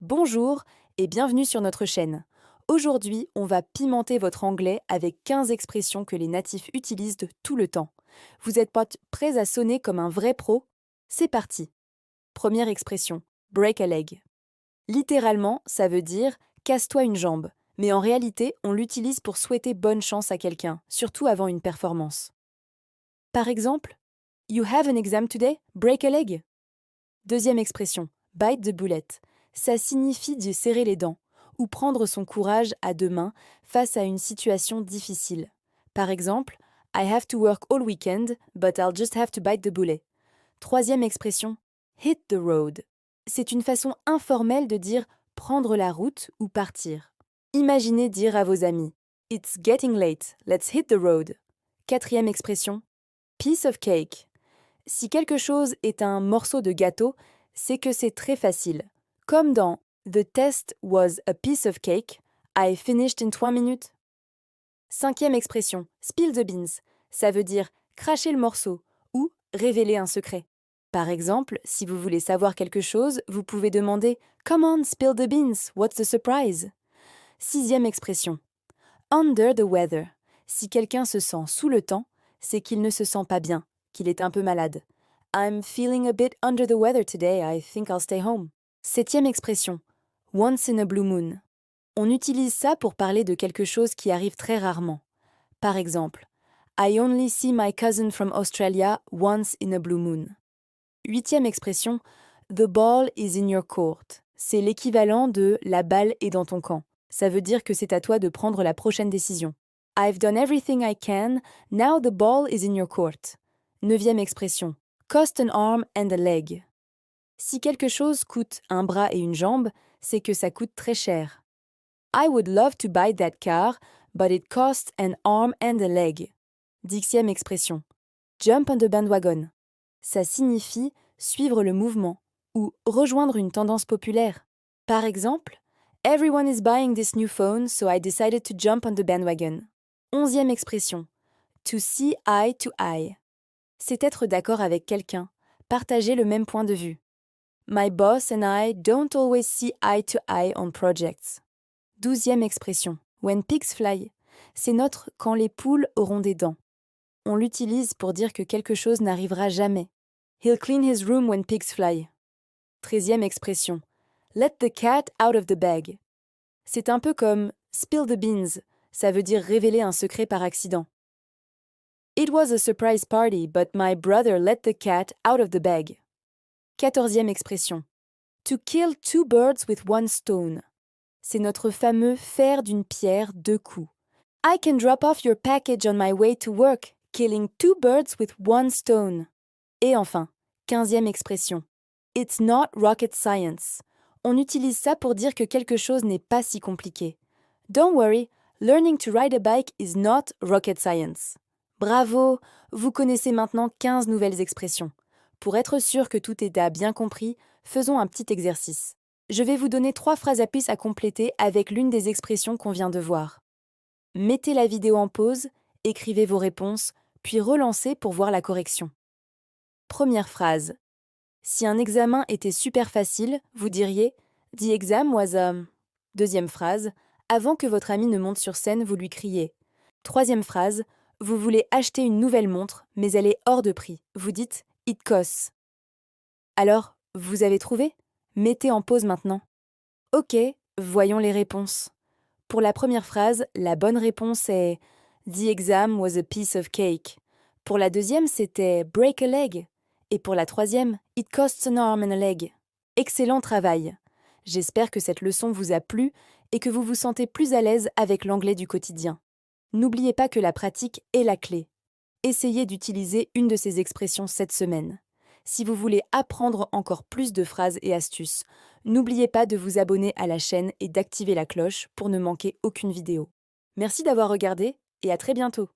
Bonjour et bienvenue sur notre chaîne. Aujourd'hui, on va pimenter votre anglais avec 15 expressions que les natifs utilisent de tout le temps. Vous êtes prêts à sonner comme un vrai pro? C'est parti. Première expression, break a leg. Littéralement, ça veut dire casse-toi une jambe, mais en réalité, on l'utilise pour souhaiter bonne chance à quelqu'un, surtout avant une performance. Par exemple, You have an exam today? Break a leg. Deuxième expression, bite the bullet. Ça signifie de serrer les dents ou prendre son courage à deux mains face à une situation difficile. Par exemple, I have to work all weekend, but I'll just have to bite the bullet. Troisième expression, hit the road. C'est une façon informelle de dire prendre la route ou partir. Imaginez dire à vos amis It's getting late, let's hit the road. Quatrième expression, piece of cake. Si quelque chose est un morceau de gâteau, c'est que c'est très facile. Comme dans The test was a piece of cake, I finished in 3 minutes. Cinquième expression, spill the beans. Ça veut dire cracher le morceau ou révéler un secret. Par exemple, si vous voulez savoir quelque chose, vous pouvez demander Come on, spill the beans, what's the surprise? Sixième expression, under the weather. Si quelqu'un se sent sous le temps, c'est qu'il ne se sent pas bien, qu'il est un peu malade. I'm feeling a bit under the weather today, I think I'll stay home. Septième expression, once in a blue moon. On utilise ça pour parler de quelque chose qui arrive très rarement. Par exemple, I only see my cousin from Australia once in a blue moon. Huitième expression, the ball is in your court. C'est l'équivalent de la balle est dans ton camp. Ça veut dire que c'est à toi de prendre la prochaine décision. I've done everything I can, now the ball is in your court. Neuvième expression, cost an arm and a leg. Si quelque chose coûte un bras et une jambe, c'est que ça coûte très cher. I would love to buy that car, but it costs an arm and a leg. Dixième expression, jump on the bandwagon. Ça signifie suivre le mouvement ou rejoindre une tendance populaire. Par exemple, Everyone is buying this new phone, so I decided to jump on the bandwagon. Onzième expression, to see eye to eye. C'est être d'accord avec quelqu'un, partager le même point de vue. My boss and I don't always see eye to eye on projects. Douzième expression, when pigs fly. C'est notre quand les poules auront des dents. On l'utilise pour dire que quelque chose n'arrivera jamais. He'll clean his room when pigs fly. Treizième expression, let the cat out of the bag. C'est un peu comme spill the beans, ça veut dire révéler un secret par accident. It was a surprise party, but my brother let the cat out of the bag. Quatorzième expression, to kill two birds with one stone. C'est notre fameux faire d'une pierre deux coups. I can drop off your package on my way to work, killing two birds with one stone. Et enfin, quinzième expression, it's not rocket science. On utilise ça pour dire que quelque chose n'est pas si compliqué. Don't worry, learning to ride a bike is not rocket science. Bravo, vous connaissez maintenant 15 nouvelles expressions. Pour être sûr que tout est bien compris, faisons un petit exercice. Je vais vous donner 3 phrases à piste à compléter avec l'une des expressions qu'on vient de voir. Mettez la vidéo en pause, écrivez vos réponses, puis relancez pour voir la correction. Première phrase. Si un examen était super facile, vous diriez « The exam was a… » Deuxième phrase. Avant que votre ami ne monte sur scène, vous lui criez. Troisième phrase. Vous voulez acheter une nouvelle montre, mais elle est hors de prix. Vous dites « It costs ». Alors, vous avez trouvé? Mettez en pause maintenant. Ok, voyons les réponses. Pour la première phrase, la bonne réponse est « The exam was a piece of cake ». Pour la deuxième, c'était « break a leg ». Et pour la troisième, « It costs an arm and a leg ». Excellent travail! J'espère que cette leçon vous a plu et que vous vous sentez plus à l'aise avec l'anglais du quotidien. N'oubliez pas que la pratique est la clé. Essayez d'utiliser une de ces expressions cette semaine. Si vous voulez apprendre encore plus de phrases et astuces, n'oubliez pas de vous abonner à la chaîne et d'activer la cloche pour ne manquer aucune vidéo. Merci d'avoir regardé et à très bientôt!